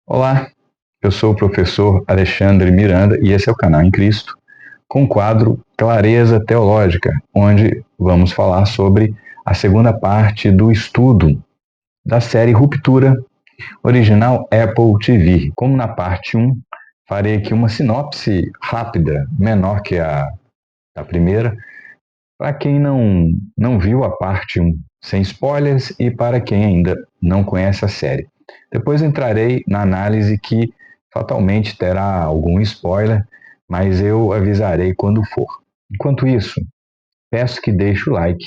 Olá, eu sou o professor Alexandre Miranda e esse é o Canal em Cristo, com o quadro Clareza Teológica, onde vamos falar sobre a segunda parte do estudo da série Ruptura, original Apple TV. Como na parte 1, farei aqui uma sinopse rápida, menor que a primeira, para quem não viu a parte 1, sem spoilers, e para quem ainda não conhece a série. Depois entrarei na análise que fatalmente terá algum spoiler, mas eu avisarei quando for. Enquanto isso, peço que deixe o like,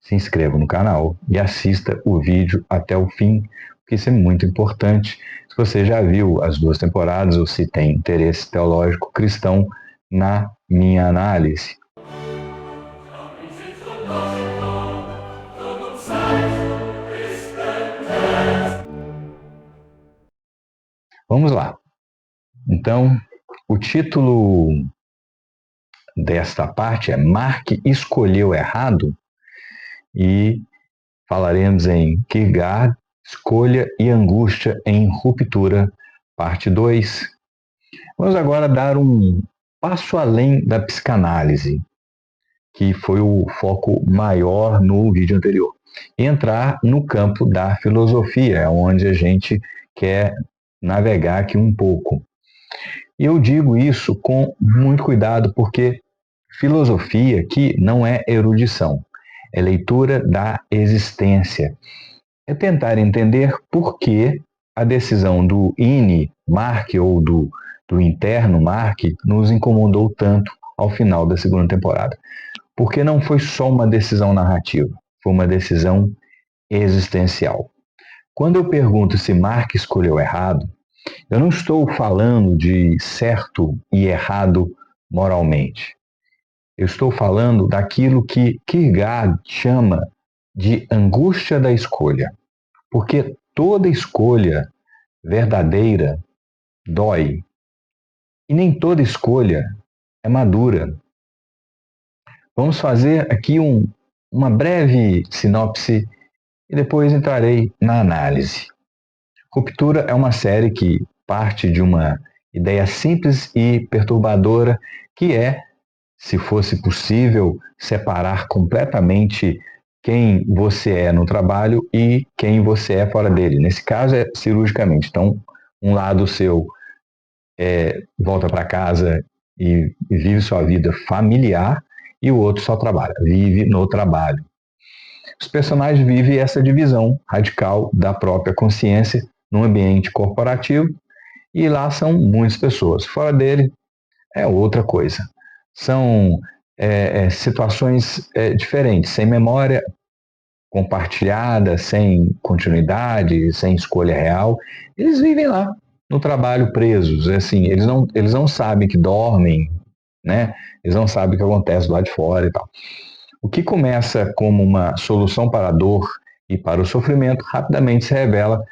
se inscreva no canal e assista o vídeo até o fim, porque isso é muito importante. Se você já viu as 2 temporadas ou se tem interesse teológico cristão na minha análise. Vamos lá. Então, o título desta parte é Mark escolheu errado, e falaremos em Kierkegaard, escolha e angústia em ruptura, parte 2. Vamos agora dar um passo além da psicanálise, que foi o foco maior no vídeo anterior, e entrar no campo da filosofia, onde a gente quer navegar aqui um pouco. E eu digo isso com muito cuidado, porque filosofia aqui não é erudição, é leitura da existência. É tentar entender por que a decisão do Mark, ou do interno Mark, nos incomodou tanto ao final da segunda temporada. Porque não foi só uma decisão narrativa, foi uma decisão existencial. Quando eu pergunto se Mark escolheu errado, eu não estou falando de certo e errado moralmente. Eu estou falando daquilo que Kierkegaard chama de angústia da escolha. Porque toda escolha verdadeira dói. E nem toda escolha é madura. Vamos fazer aqui uma breve sinopse e depois entrarei na análise. Ruptura é uma série que parte de uma ideia simples e perturbadora, que é, se fosse possível, separar completamente quem você é no trabalho e quem você é fora dele. Nesse caso é cirurgicamente. Então, um lado seu volta para casa e vive sua vida familiar, e o outro só trabalha, vive no trabalho. Os personagens vivem essa divisão radical da própria consciência num ambiente corporativo, e lá são muitas pessoas. Fora dele é outra coisa. São situações diferentes, sem memória compartilhada, sem continuidade, sem escolha real. Eles vivem lá no trabalho presos, assim, eles não sabem que dormem, né? Eles não sabem o que acontece do lado de fora e tal. O que começa como uma solução para a dor e para o sofrimento, rapidamente se revela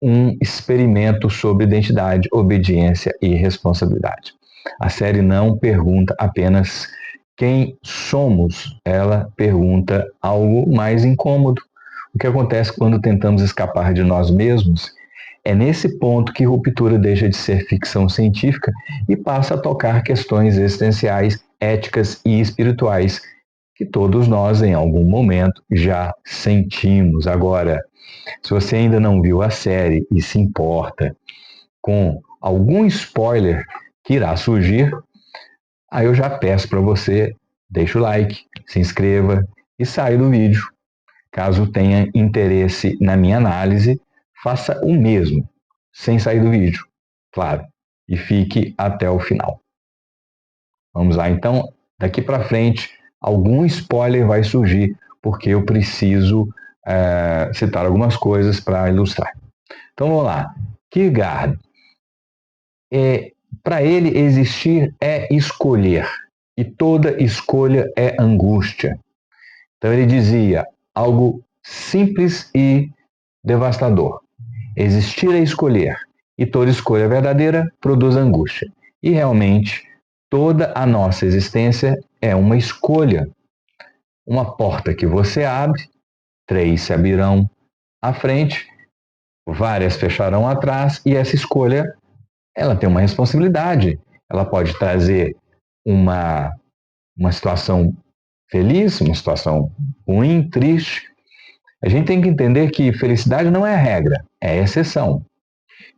um experimento sobre identidade, obediência e responsabilidade. A série não pergunta apenas quem somos, ela pergunta algo mais incômodo. O que acontece quando tentamos escapar de nós mesmos? É nesse ponto que Ruptura deixa de ser ficção científica e passa a tocar questões existenciais, éticas e espirituais que todos nós, em algum momento, já sentimos. Agora, se você ainda não viu a série e se importa com algum spoiler que irá surgir, aí eu já peço para você, deixe o like, se inscreva e saia do vídeo. Caso tenha interesse na minha análise, faça o mesmo, sem sair do vídeo, claro, e fique até o final. Vamos lá, então, daqui para frente, algum spoiler vai surgir, porque eu preciso citar algumas coisas para ilustrar. Então, vamos lá. Kierkegaard, para ele existir é escolher, e toda escolha é angústia. Então ele dizia algo simples e devastador: existir é escolher, e toda escolha verdadeira produz angústia. E realmente, toda a nossa existência é uma escolha. Uma porta que você abre, 3 se abrirão à frente, várias fecharão atrás, e essa escolha, ela tem uma responsabilidade. Ela pode trazer uma situação feliz, uma situação ruim, triste. A gente tem que entender que felicidade não é a regra, é a exceção.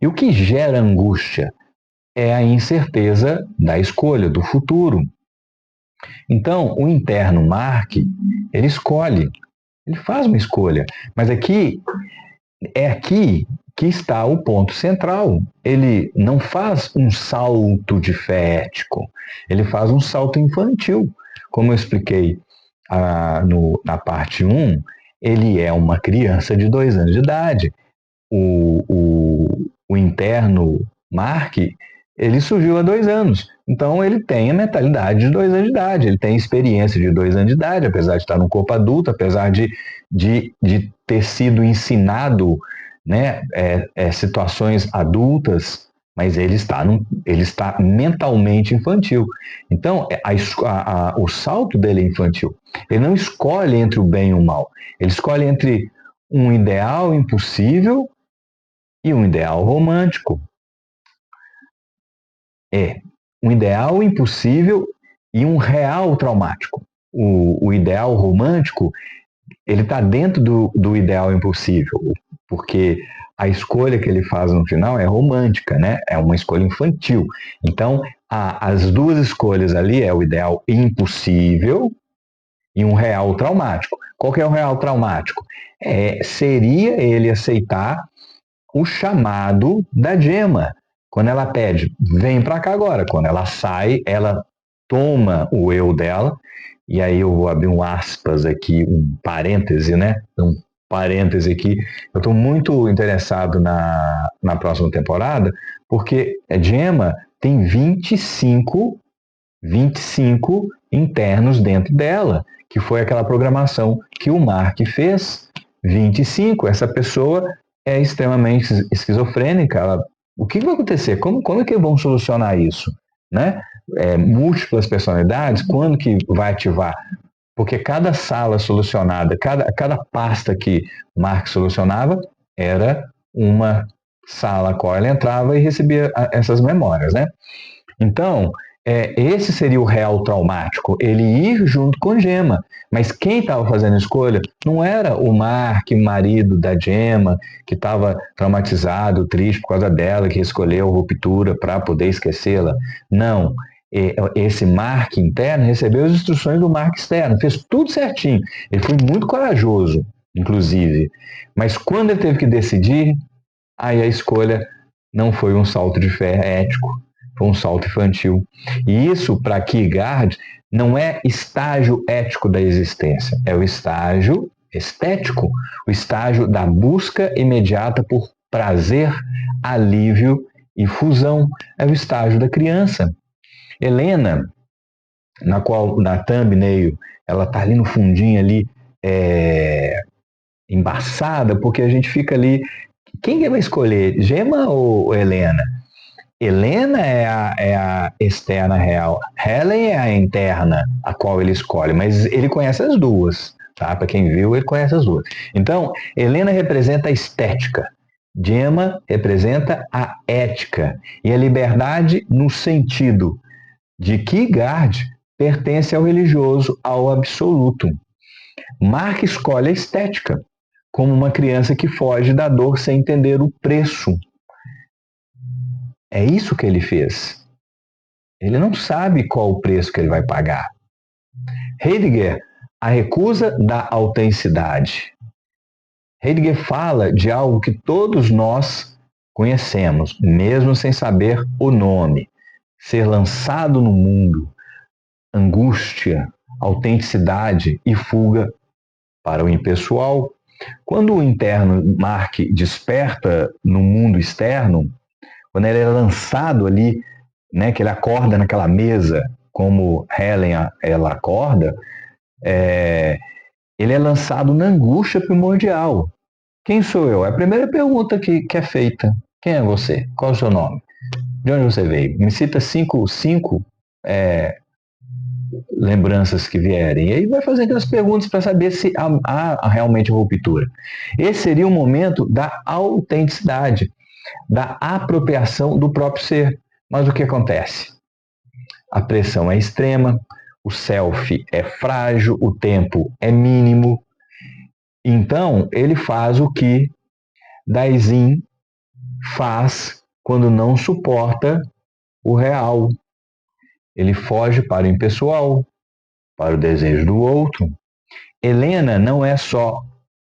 E o que gera angústia é a incerteza da escolha, do futuro. Então, o interno Mark, ele escolhe, ele faz uma escolha. Mas aqui que está o ponto central. Ele não faz um salto de fé ético, ele faz um salto infantil. Como eu expliquei na parte 1, ele é uma criança de 2 anos de idade. O interno Mark, ele surgiu há 2 anos. Então, ele tem a mentalidade de 2 anos de idade, ele tem experiência de 2 anos de idade, apesar de estar num corpo adulto, apesar de ter sido ensinado, né, situações adultas, mas ele está mentalmente infantil. Então, o salto dele é infantil. Ele não escolhe entre o bem e o mal. Ele escolhe entre um ideal impossível e um ideal romântico. Um ideal impossível e um real traumático. O ideal romântico, ele está dentro do ideal impossível, porque a escolha que ele faz no final é romântica, né? É uma escolha infantil. Então, as duas escolhas ali é o ideal impossível e um real traumático. Qual que é o real traumático? Seria ele aceitar o chamado da Gemma. Quando ela pede, vem para cá agora. Quando ela sai, ela toma o eu dela, e aí eu vou abrir um aspas aqui, um parêntese, né? Um parêntese aqui. Eu estou muito interessado na próxima temporada, porque a Gemma tem 25 internos dentro dela, que foi aquela programação que o Mark fez. 25, essa pessoa é extremamente esquizofrênica. O que vai acontecer? Como é que vão solucionar isso? Né? Múltiplas personalidades, quando que vai ativar? Porque cada sala solucionada, cada pasta que Mark solucionava, era uma sala a qual ela entrava e recebia essas memórias. Né? Então, esse seria o real traumático, ele ir junto com Gemma. Mas quem estava fazendo a escolha não era o Mark, marido da Gemma, que estava traumatizado, triste por causa dela, que escolheu a ruptura para poder esquecê-la. Não. Esse Mark interno recebeu as instruções do Mark externo, fez tudo certinho. Ele foi muito corajoso, inclusive. Mas quando ele teve que decidir, aí a escolha não foi um salto de fé ético, foi um salto infantil. E isso, para Kierkegaard, não é estágio ético da existência, é o estágio estético, o estágio da busca imediata por prazer, alívio e fusão. É o estágio da criança. Helena, na thumbnail, ela está ali no fundinho, ali, embaçada, porque a gente fica ali. Quem vai escolher, Gemma ou Helena? Helena é a externa real, Helen é a interna, a qual ele escolhe, mas ele conhece as duas, tá? Para quem viu, ele conhece as duas. Então, Helena representa a estética, Gemma representa a ética, e a liberdade no sentido de que Kierkegaard pertence ao religioso, ao absoluto. Mark escolhe a estética, como uma criança que foge da dor sem entender o preço. É isso que ele fez. Ele não sabe qual o preço que ele vai pagar. Heidegger, a recusa da autenticidade. Heidegger fala de algo que todos nós conhecemos, mesmo sem saber o nome. Ser lançado no mundo, angústia, autenticidade e fuga para o impessoal. Quando o interno Mark desperta no mundo externo, quando ele é lançado ali, né, que ele acorda naquela mesa, como Helen ela acorda, ele é lançado na angústia primordial. Quem sou eu? É a primeira pergunta que é feita. Quem é você? Qual é o seu nome? De onde você veio? Me cita cinco lembranças que vierem. E aí vai fazer aquelas perguntas para saber se há realmente ruptura. Esse seria o momento da autenticidade, da apropriação do próprio ser. Mas o que acontece? A pressão é extrema, o self é frágil, o tempo é mínimo. Então, ele faz o que Daizin faz quando não suporta o real. Ele foge para o impessoal, para o desejo do outro. Helena não é só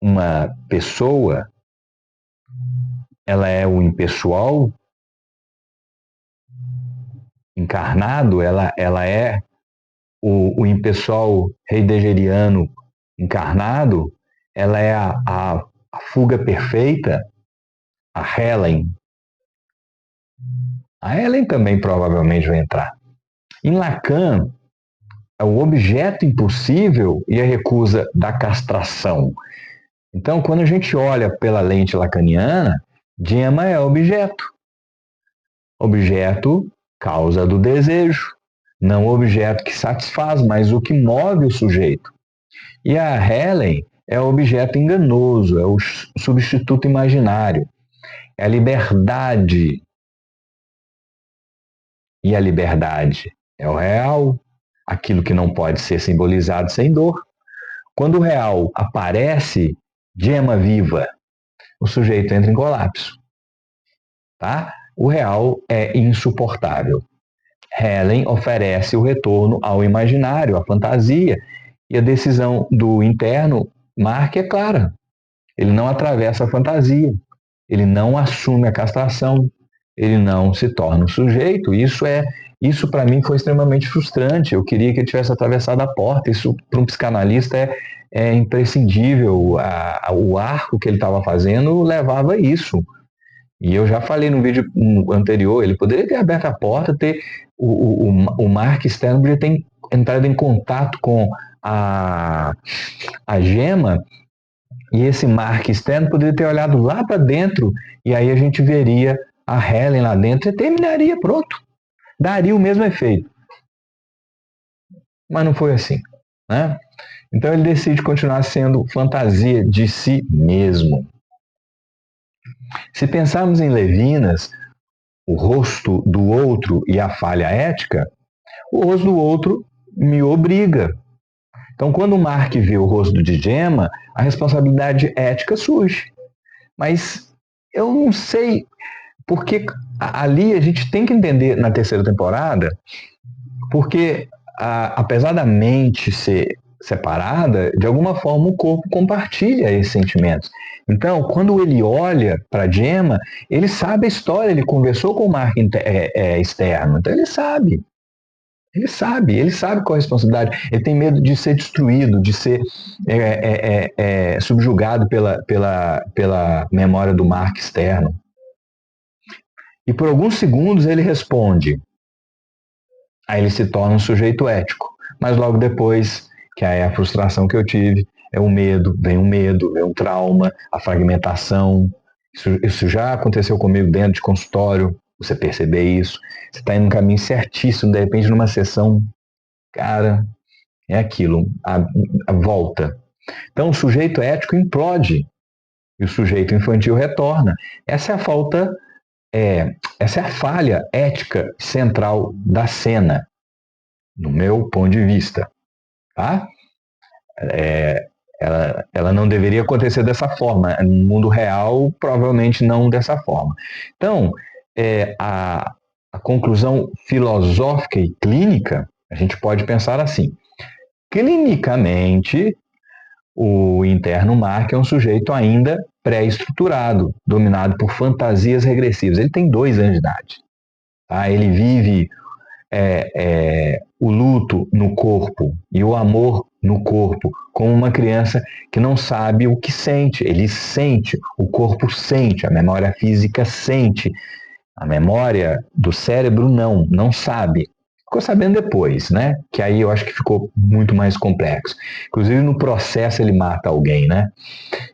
uma pessoa, ela é o impessoal encarnado, ela é o impessoal heideggeriano encarnado, ela é a fuga perfeita, a Helen. A Helen também provavelmente vai entrar. Em Lacan, é o objeto impossível e a recusa da castração. Então, quando a gente olha pela lente lacaniana, Gemma é objeto. Objeto, causa do desejo. Não objeto que satisfaz, mas o que move o sujeito. E a Helen é o objeto enganoso, é o substituto imaginário. É a liberdade. E a liberdade é o real, aquilo que não pode ser simbolizado sem dor. Quando o real aparece, Gemma viva, o sujeito entra em colapso. Tá? O real é insuportável. Helen oferece o retorno ao imaginário, à fantasia, e a decisão do interno, Mark, é clara. Ele não atravessa a fantasia, ele não assume a castração, ele não se torna um sujeito. Isso para mim foi extremamente frustrante. Eu queria que ele tivesse atravessado a porta. Isso para um psicanalista é imprescindível. O arco que ele estava fazendo levava a isso. E eu já falei no vídeo anterior, ele poderia ter aberto a porta, o Mark externo poderia ter entrado em contato com a Gemma, e esse Mark externo poderia ter olhado lá para dentro, e aí a gente veria a Helen lá dentro e terminaria, pronto. Daria o mesmo efeito. Mas não foi assim, né? Então ele decide continuar sendo fantasia de si mesmo. Se pensarmos em Levinas, o rosto do outro e a falha ética, o rosto do outro me obriga. Então, quando o Mark vê o rosto de Gemma, a responsabilidade ética surge. Mas eu não sei, porque ali a gente tem que entender na terceira temporada, porque apesar da mente ser separada, de alguma forma o corpo compartilha esses sentimentos. Então, quando ele olha para Gemma, ele sabe a história, ele conversou com o Mark externo, então ele sabe. Ele sabe qual é a responsabilidade. Ele tem medo de ser destruído, de ser subjugado pela memória do Mark externo. E por alguns segundos ele responde. Aí ele se torna um sujeito ético. Mas logo depois, que é a frustração que eu tive, é o medo, vem um trauma, a fragmentação. Isso já aconteceu comigo dentro de consultório, você perceber isso. Você está indo no caminho certíssimo, de repente numa sessão, cara, é aquilo, a volta. Então o sujeito ético implode e o sujeito infantil retorna. Essa é a falta, essa é a falha ética central da cena, no meu ponto de vista. Tá? Ela não deveria acontecer dessa forma. No mundo real, provavelmente não dessa forma. Então, a conclusão filosófica e clínica, a gente pode pensar assim. Clinicamente, o interno Mark é um sujeito ainda pré-estruturado, dominado por fantasias regressivas. Ele tem 2 anos de idade. Tá? Ele vive o luto no corpo e o amor no corpo, como uma criança que não sabe o que sente. Ele sente, o corpo sente, a memória física sente. A memória do cérebro não sabe. Ficou sabendo depois, né? Que aí eu acho que ficou muito mais complexo. Inclusive no processo ele mata alguém, né?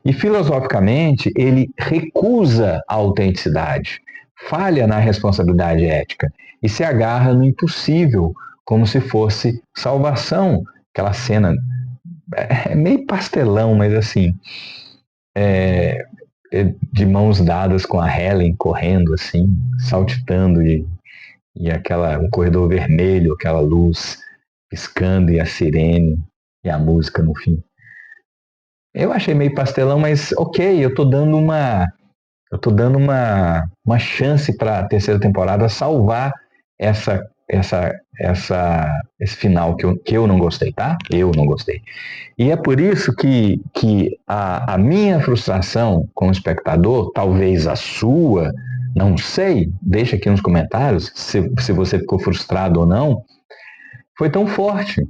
E filosoficamente ele recusa a autenticidade, falha na responsabilidade ética e se agarra no impossível como se fosse salvação. Aquela cena é meio pastelão, mas assim, de mãos dadas com a Helen correndo assim, saltitando e o corredor vermelho, aquela luz piscando e a sirene e a música no fim. Eu achei meio pastelão, mas ok, eu tô dando uma chance para a terceira temporada salvar esse final que eu não gostei, tá? Eu não gostei. E é por isso que a minha frustração como espectador, talvez a sua, não sei, deixa aqui nos comentários se você ficou frustrado ou não, foi tão forte.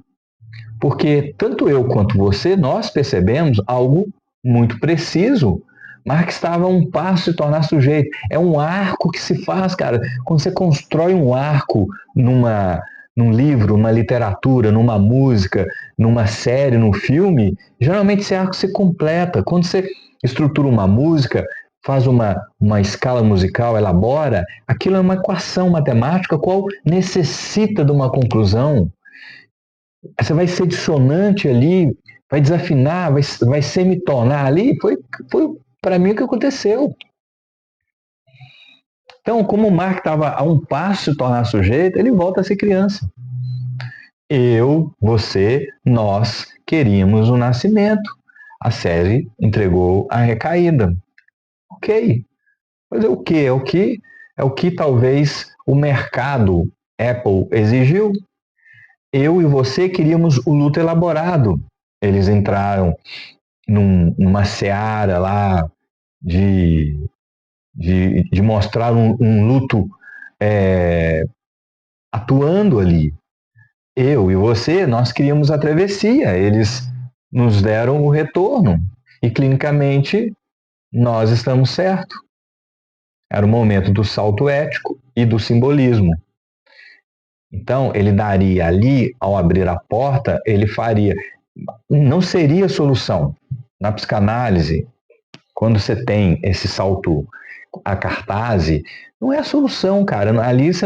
Porque tanto eu quanto você, nós percebemos algo muito preciso. Marx estava a um passo de tornar sujeito. É um arco que se faz, cara. Quando você constrói um arco num livro, numa literatura, numa música, numa série, num filme, geralmente esse arco se completa. Quando você estrutura uma música, faz uma escala musical, elabora, aquilo é uma equação matemática qual necessita de uma conclusão. Você vai ser dissonante ali, vai desafinar, vai semitonar ali. Foi para mim o que aconteceu. Então, como o Mark estava a um passo de tornar sujeito, ele volta a ser criança. Eu, você, nós queríamos o nascimento. A série entregou a recaída. Ok. Mas é o que talvez o mercado Apple exigiu. Eu e você queríamos o luto elaborado. Eles entraram numa seara lá de mostrar um luto atuando ali. Eu e você, nós queríamos a travessia. Eles nos deram o retorno. E clinicamente, nós estamos certos. Era o momento do salto ético e do simbolismo. Então, ele daria ali, ao abrir a porta, ele faria. Não seria solução. Na psicanálise, quando você tem esse salto a cartaz, não é a solução, cara. Ali você,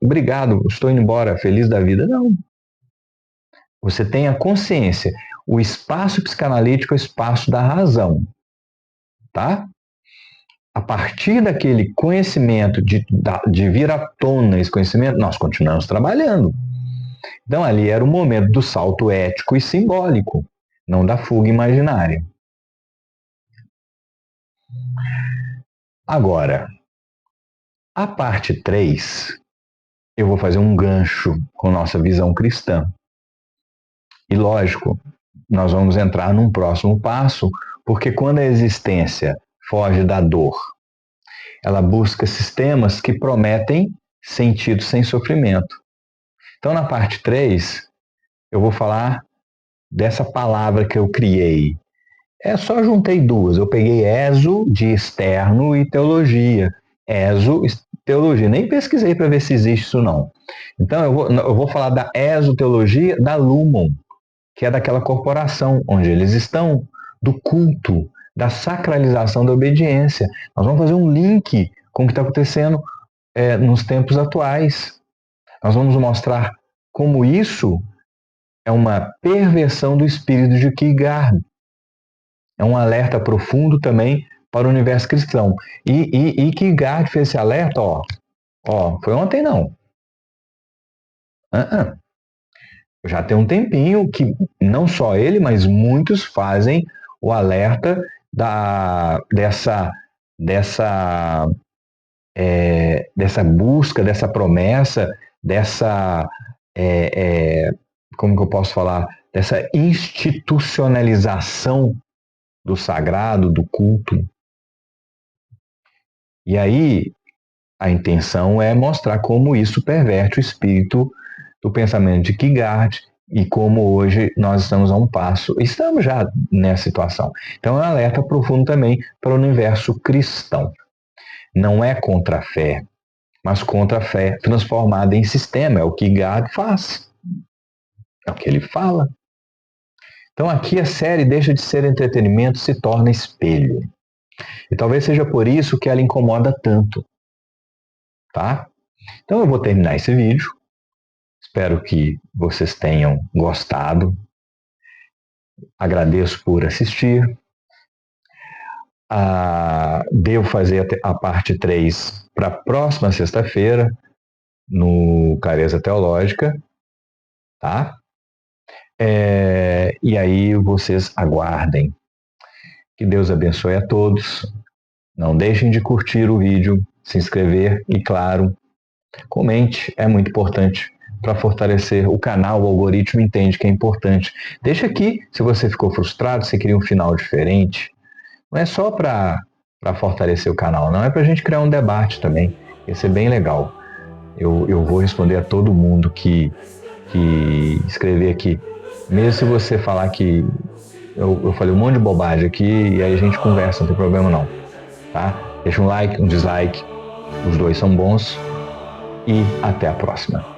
obrigado, estou indo embora, feliz da vida. Não. Você tem a consciência. O espaço psicanalítico é o espaço da razão. Tá? A partir daquele conhecimento, de vir à tona esse conhecimento, nós continuamos trabalhando. Então, ali era o momento do salto ético e simbólico, não da fuga imaginária. Agora, a parte 3, eu vou fazer um gancho com nossa visão cristã. E lógico, nós vamos entrar num próximo passo, porque quando a existência foge da dor, ela busca sistemas que prometem sentido sem sofrimento. Então, na parte 3, eu vou falar dessa palavra que eu criei. Só juntei duas. Eu peguei exo de externo e teologia. Exo, teologia. Nem pesquisei para ver se existe isso não. Então, eu vou falar da exoteologia da Lumon, que é daquela corporação onde eles estão, do culto, da sacralização da obediência. Nós vamos fazer um link com o que está acontecendo nos tempos atuais. Nós vamos mostrar como isso é uma perversão do espírito de Kierkegaard. É um alerta profundo também para o universo cristão. E Kierkegaard fez esse alerta, foi ontem não. Já tem um tempinho que não só ele, mas muitos fazem o alerta dessa busca, dessa promessa, como que eu posso falar, dessa institucionalização do sagrado, do culto. E aí, a intenção é mostrar como isso perverte o espírito do pensamento de Kierkegaard e como hoje nós estamos a um passo, estamos já nessa situação. Então, é um alerta profundo também para o universo cristão. Não é contra a fé, mas contra a fé transformada em sistema. É o que Kierkegaard faz. É o que ele fala. Então, aqui a série deixa de ser entretenimento e se torna espelho. E talvez seja por isso que ela incomoda tanto. Tá? Então, eu vou terminar esse vídeo. Espero que vocês tenham gostado. Agradeço por assistir. Devo fazer a parte 3 para a próxima sexta-feira, no Clareza Teológica, tá? E aí vocês aguardem. Que Deus abençoe a todos. Não deixem de curtir o vídeo, se inscrever e, claro, comente, é muito importante para fortalecer o canal. O algoritmo entende que é importante. Deixa aqui, se você ficou frustrado, se queria um final diferente. Não é só para fortalecer o canal, não. É para a gente criar um debate também. Ia ser bem legal. Eu vou responder a todo mundo que escrever aqui. Mesmo se você falar que eu falei um monte de bobagem aqui, e aí a gente conversa, não tem problema não. Tá? Deixa um like, um dislike. Os dois são bons. E até a próxima.